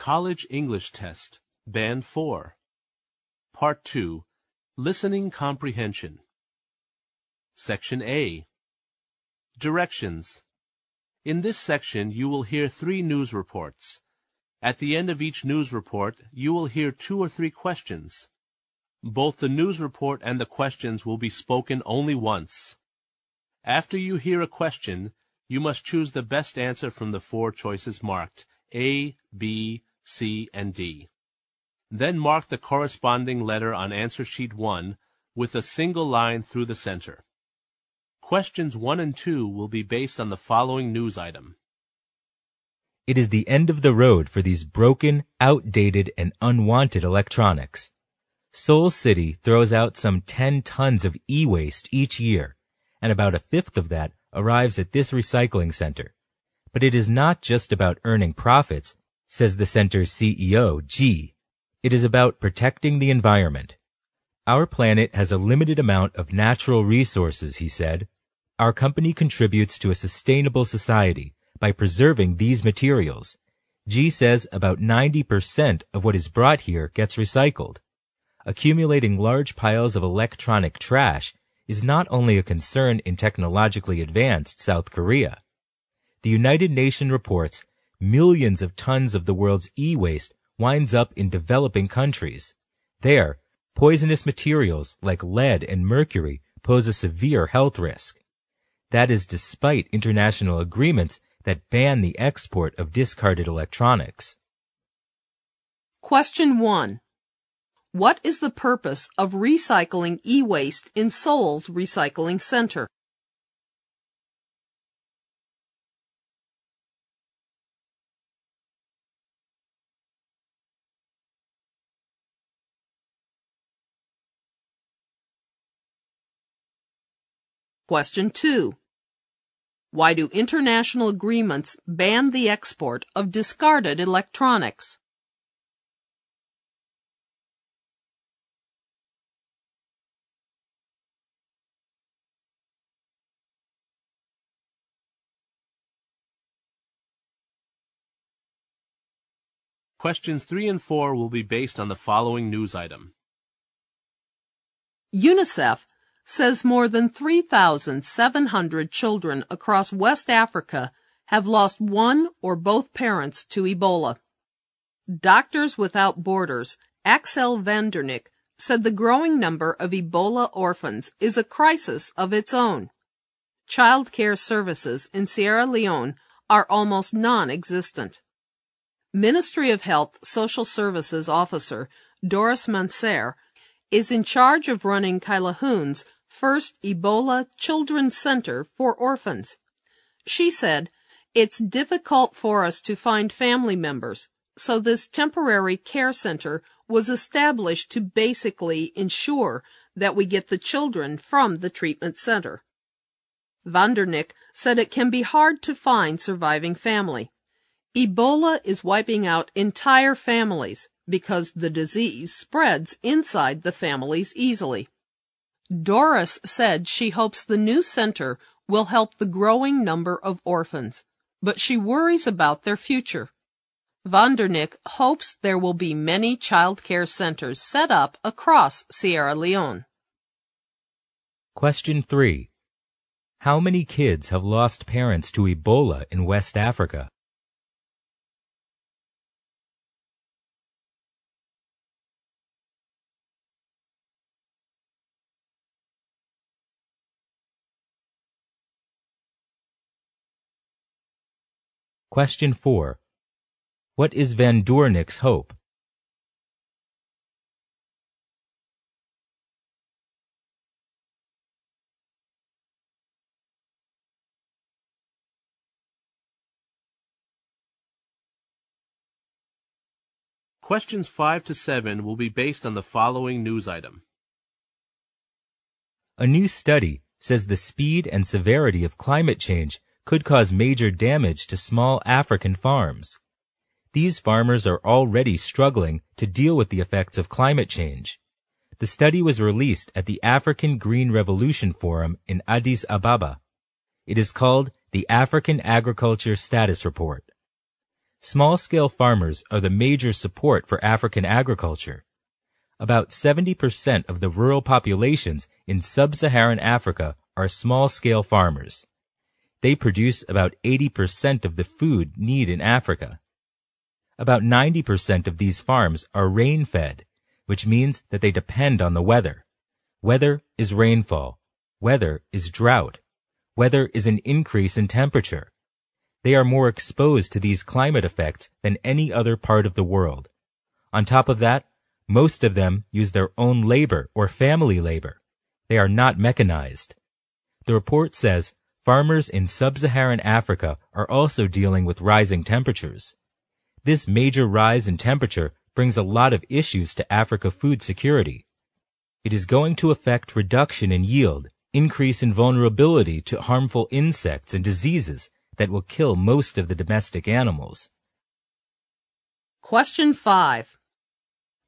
College English Test, Band 4. Part 2, Listening Comprehension. Section A. Directions. In this section, you will hear 3 news reports. At the end of each news report, you will hear 2 or 3 questions. Both the news report and the questions will be spoken only once. After you hear a question, you must choose the best answer from the 4 choices marked A, B, C, and D. Then mark the corresponding letter on answer sheet 1 with a single line through the center. Questions 1 and 2 will be based on the following news item. It is the end of the road for these broken, outdated, and unwanted electronics. Seoul City throws out some 10 tons of e-waste each year, and about 1/5 of that arrives at this recycling center. But it is not just about earning profits, says the center's CEO, G. It is about protecting the environment. Our planet has a limited amount of natural resources, he said. Our company contributes to a sustainable society by preserving these materials. G says about 90% of what is brought here gets recycled. Accumulating large piles of electronic trash is not only a concern in technologically advanced South Korea. The United Nations reports millions of tons of the world's e-waste winds up in developing countries. There, poisonous materials like lead and mercury pose a severe health risk. That is despite international agreements that ban the export of discarded electronics. Question 1. What is the purpose of recycling e-waste in Seoul's recycling center? Question 2. Why do international agreements ban the export of discarded electronics? Questions 3 and 4 will be based on the following news item. UNICEF says more than 3,700 children across West Africa have lost one or both parents to Ebola. Doctors Without Borders, Axel Vandernick, said the growing number of Ebola orphans is a crisis of its own. Child care services in Sierra Leone are almost non-existent. Ministry of Health Social Services Officer Doris Manser is in charge of running Kailahun's first Ebola Children's Center for Orphans. She said, "It's difficult for us to find family members, so this temporary care center was established to basically ensure that we get the children from the treatment center." Vandernick said it can be hard to find surviving family. Ebola is wiping out entire families because the disease spreads inside the families easily. Doris said she hopes the new center will help the growing number of orphans, but she worries about their future. Vandernick hopes there will be many child care centers set up across Sierra Leone. Question 3. How many kids have lost parents to Ebola in West Africa? Question 4. What is Van Doornik's hope? Questions 5 to 7 will be based on the following news item. A new study says the speed and severity of climate change could cause major damage to small African farms. These farmers are already struggling to deal with the effects of climate change. The study was released at the African Green Revolution Forum in Addis Ababa. It is called the African Agriculture Status Report. Small-scale farmers are the major support for African agriculture. About 70% of the rural populations in sub-Saharan Africa are small-scale farmers. They produce about 80% of the food needed in Africa. About 90% of these farms are rain-fed, which means that they depend on the weather. Weather is rainfall. Weather is drought. Weather is an increase in temperature. They are more exposed to these climate effects than any other part of the world. On top of that, most of them use their own labor or family labor. They are not mechanized. The report says farmers in sub-Saharan Africa are also dealing with rising temperatures. This major rise in temperature brings a lot of issues to Africa food security. It is going to affect reduction in yield, increase in vulnerability to harmful insects and diseases that will kill most of the domestic animals. Question 5.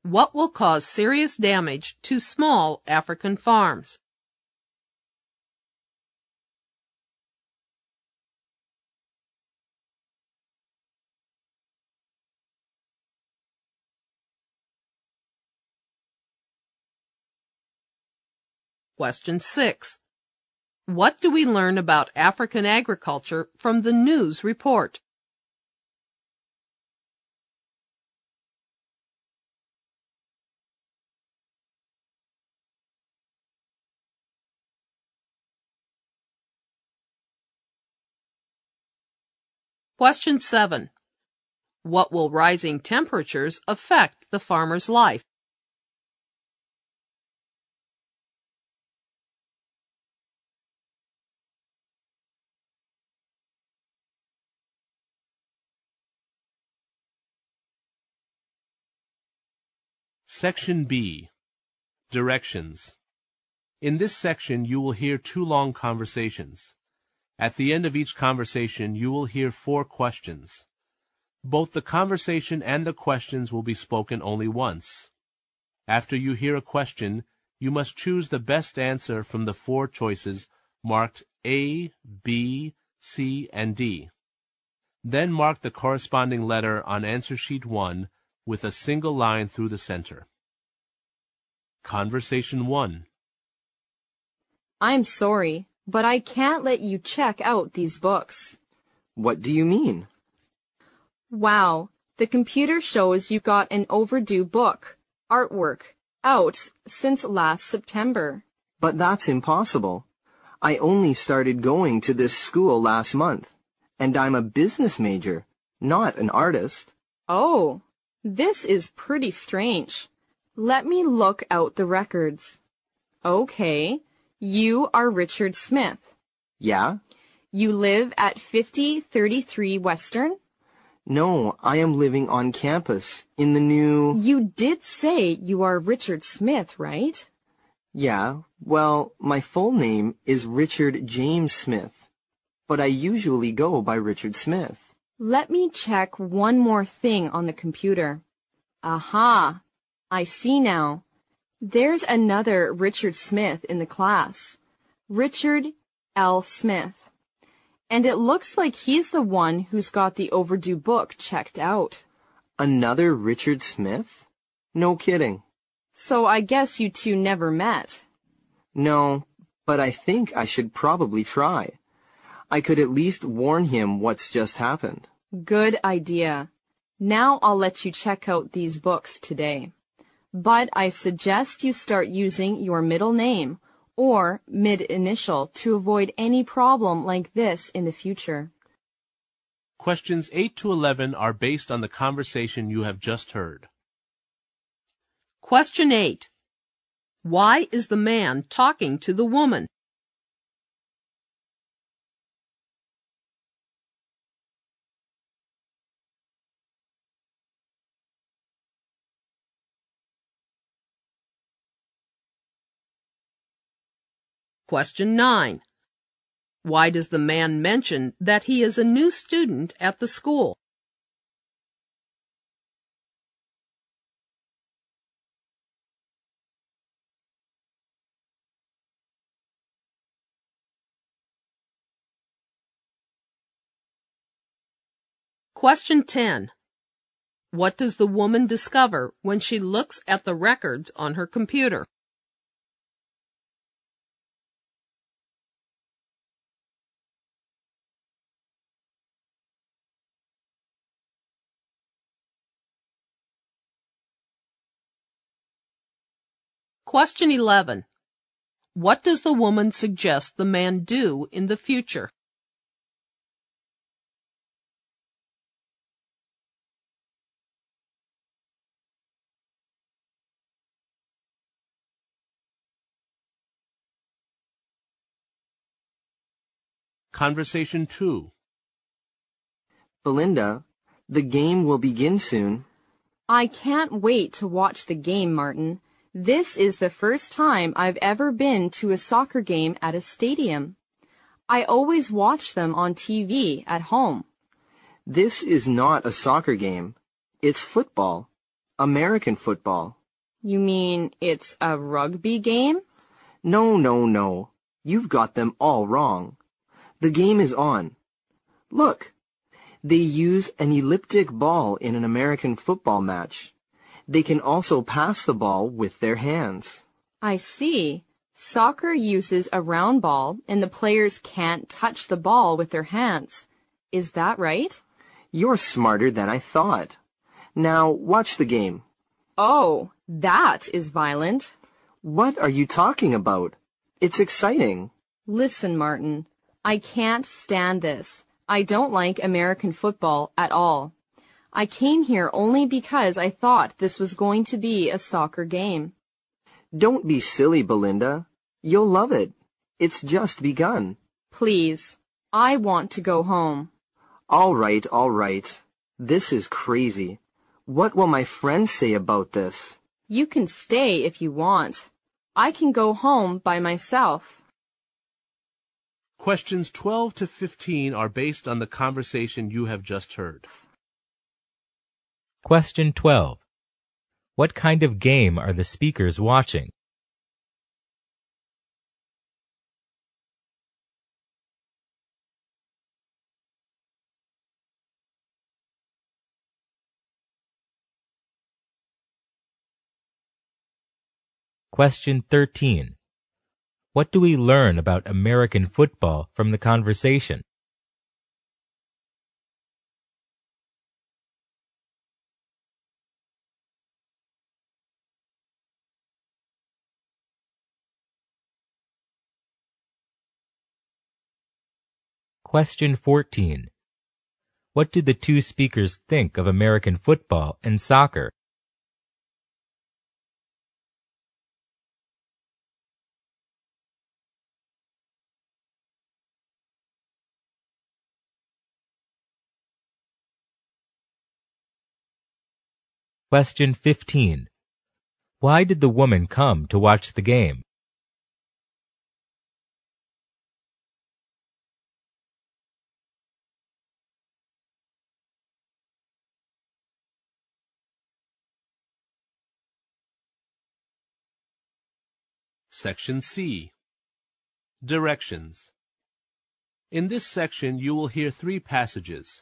What will cause serious damage to small African farms? Question 6. What do we learn about African agriculture from the news report? Question 7. What will rising temperatures affect the farmer's life? Section B. Directions. In this section, you will hear 2 long conversations. At the end of each conversation, you will hear 4 questions. Both the conversation and the questions will be spoken only once. After you hear a question, you must choose the best answer from the 4 choices marked A, B, C, and D. Then mark the corresponding letter on answer sheet 1 with a single line through the center. Conversation 1. I'm sorry, but I can't let you check out these books. What do you mean? Wow, the computer shows you got an overdue book, artwork, out since last September. But that's impossible. I only started going to this school last month, and I'm a business major, not an artist. Oh, this is pretty strange. Let me look out the records. Okay, you are Richard Smith. Yeah? You live at 5033 Western? No, I am living on campus in the new... You did say you are Richard Smith, right? Yeah, well, my full name is Richard James Smith, but I usually go by Richard Smith. Let me check one more thing on the computer. Aha, I see now. There's another Richard Smith in the class. Richard L. Smith. And it looks like he's the one who's got the overdue book checked out. Another Richard Smith? No kidding. So I guess you two never met. No, but I think I should probably try. I could at least warn him what's just happened. Good idea. Now I'll let you check out these books today. But I suggest you start using your middle name or mid-initial to avoid any problem like this in the future. Questions 8 to 11 are based on the conversation you have just heard. Question 8. Why is the man talking to the woman? Question 9. Why does the man mention that he is a new student at the school? Question 10. What does the woman discover when she looks at the records on her computer? Question 11. What does the woman suggest the man do in the future? Conversation 2. Belinda, the game will begin soon. I can't wait to watch the game, Martin. This is the first time I've ever been to a soccer game at a stadium. I always watch them on TV at home. This is not a soccer game. It's football. American football. You mean it's a rugby game? No. You've got them all wrong. The game is on. Look, they use an elliptic ball in an American football match. They can also pass the ball with their hands. I see. Soccer uses a round ball and the players can't touch the ball with their hands. Is that right? You're smarter than I thought. Now watch the game. Oh, that is violent. What are you talking about? It's exciting. Listen, Martin, I can't stand this. I don't like American football at all. I came here only because I thought this was going to be a soccer game. Don't be silly, Belinda. You'll love it. It's just begun. Please, I want to go home. All right. This is crazy. What will my friends say about this? You can stay if you want. I can go home by myself. Questions 12 to 15 are based on the conversation you have just heard. Question 12. What kind of game are the speakers watching? Question 13. What do we learn about American football from the conversation? Question 14. What do the two speakers think of American football and soccer? Question 15. Why did the woman come to watch the game? Section C. Directions. In this section, you will hear 3 passages.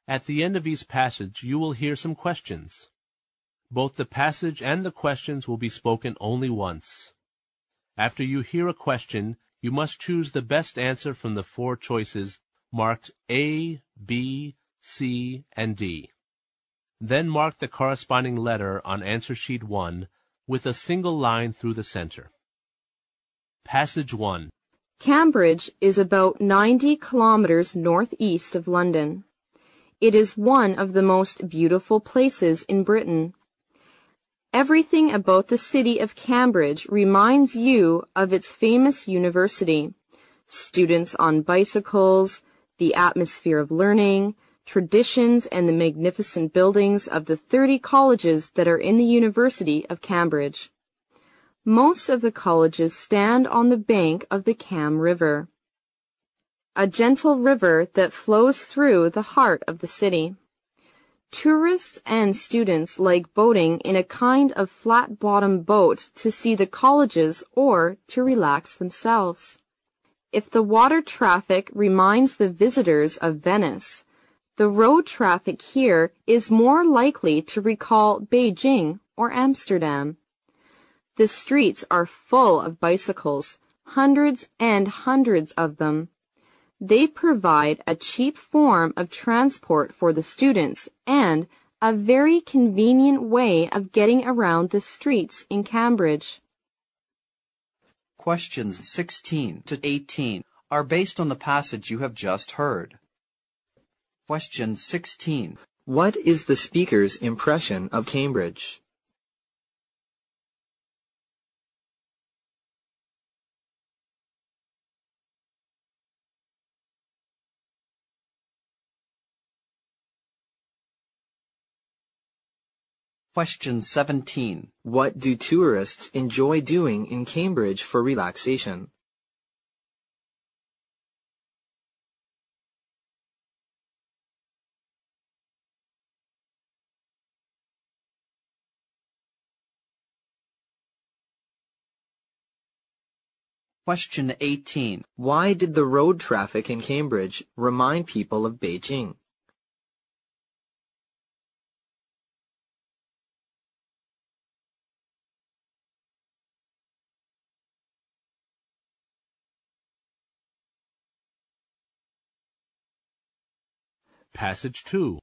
At the end of each passage, you will hear some questions. Both the passage and the questions will be spoken only once. After you hear a question, you must choose the best answer from the 4 choices marked A, B, C, and D. Then mark the corresponding letter on answer sheet 1 with a single line through the center. Passage 1. Cambridge is about 90 kilometers northeast of London. It is one of the most beautiful places in Britain. Everything about the city of Cambridge reminds you of its famous university, students on bicycles, the atmosphere of learning, traditions, and the magnificent buildings of the 30 colleges that are in the University of Cambridge. Most of the colleges stand on the bank of the Cam River, a gentle river that flows through the heart of the city. Tourists and students like boating in a kind of flat-bottom boat to see the colleges or to relax themselves. If the water traffic reminds the visitors of Venice, The road traffic here is more likely to recall Beijing or Amsterdam. The streets are full of bicycles, hundreds and hundreds of them. They provide a cheap form of transport for the students and a very convenient way of getting around the streets in Cambridge. Questions 16 to 18 are based on the passage you have just heard. Question 16. What is the speaker's impression of Cambridge? Question 17. What do tourists enjoy doing in Cambridge for relaxation? Question 18. Why did the road traffic in Cambridge remind people of Beijing? Passage 2.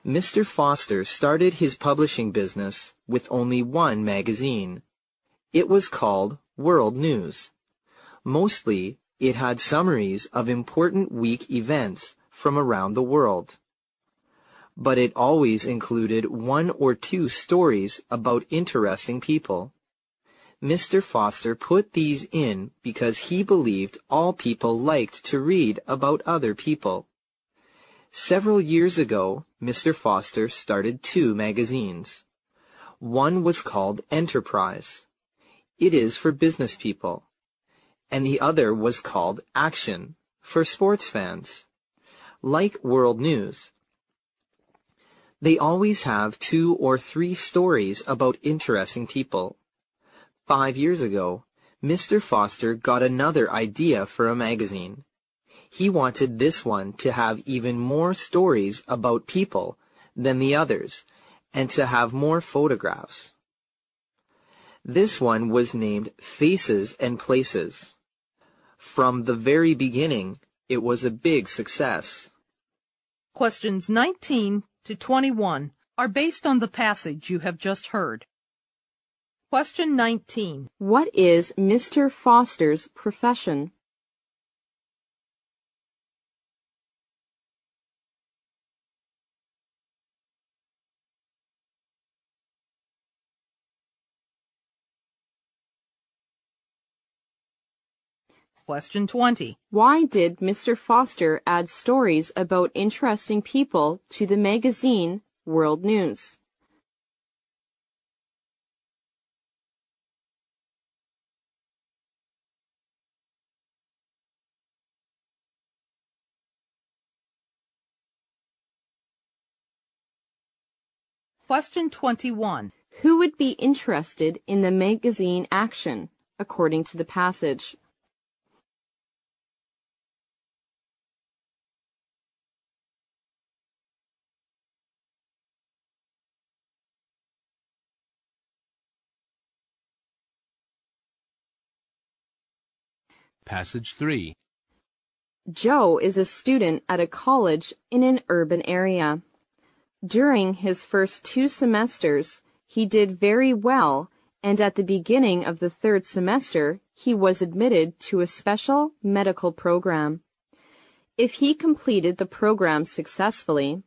Mr. Foster started his publishing business with only one magazine. It was called World News. Mostly, it had summaries of important week events from around the world. But it always included one or two stories about interesting people. Mr. Foster put these in because he believed all people liked to read about other people. Several years ago, Mr. Foster started two magazines. One was called Enterprise. It is for business people. And the other was called Action, for sports fans. Like World News, they always have 2 or 3 stories about interesting people. 5 years ago, Mr. Foster got another idea for a magazine. He wanted this one to have even more stories about people than the others, and to have more photographs. This one was named Faces and Places. From the very beginning, it was a big success. Questions 19 to 21 are based on the passage you have just heard. Question 19. What is Mr. Foster's profession? Question 20. Why did Mr. Foster add stories about interesting people to the magazine World News? Question 21. Who would be interested in the magazine Action, according to the passage? Passage 3. Joe is a student at a college in an urban area. During his first 2 semesters, he did very well, and at the beginning of the 3rd semester, he was admitted to a special medical program. If he completed the program successfully,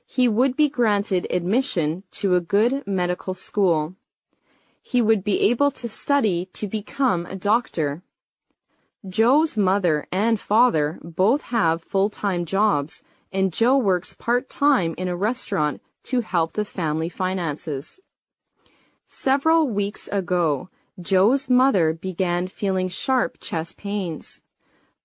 he would be granted admission to a good medical school. He would be able to study to become a doctor. Joe's mother and father both have full-time jobs, and Joe works part-time in a restaurant to help the family finances. Several weeks ago, Joe's mother began feeling sharp chest pains.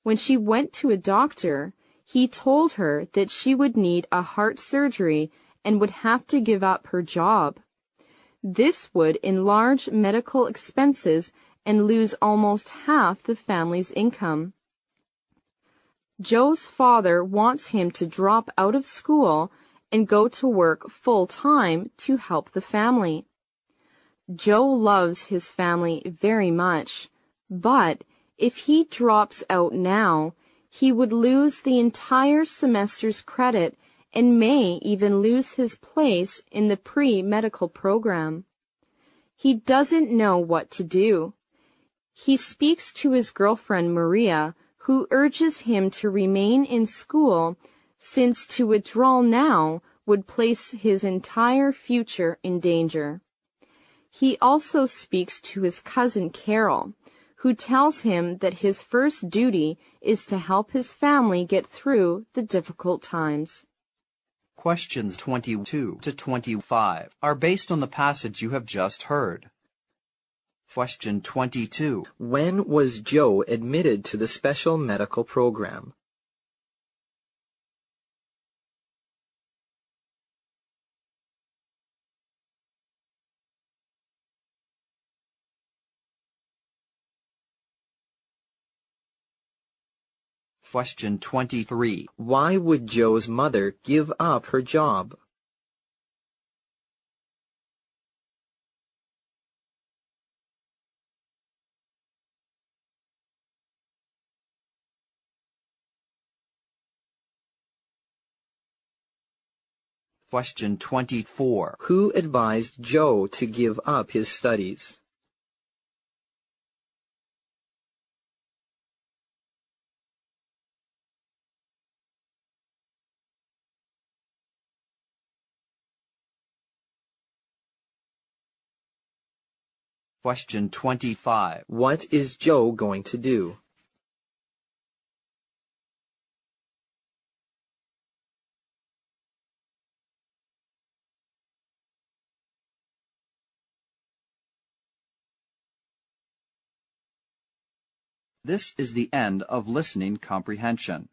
When she went to a doctor, he told her that she would need a heart surgery and would have to give up her job. This would enlarge medical expenses and lose almost half the family's income. Joe's father wants him to drop out of school and go to work full-time to help the family. Joe loves his family very much, but if he drops out now, he would lose the entire semester's credit and may even lose his place in the pre-medical program. He doesn't know what to do. He speaks to his girlfriend Maria, who urges him to remain in school since to withdraw now would place his entire future in danger. He also speaks to his cousin Carol, who tells him that his first duty is to help his family get through the difficult times. Questions 22 to 25 are based on the passage you have just heard. Question 22. When was Joe admitted to the special medical program? Question 23. Why would Joe's mother give up her job? Question 24. Who advised Joe to give up his studies? Question 25. What is Joe going to do? This is the end of listening comprehension.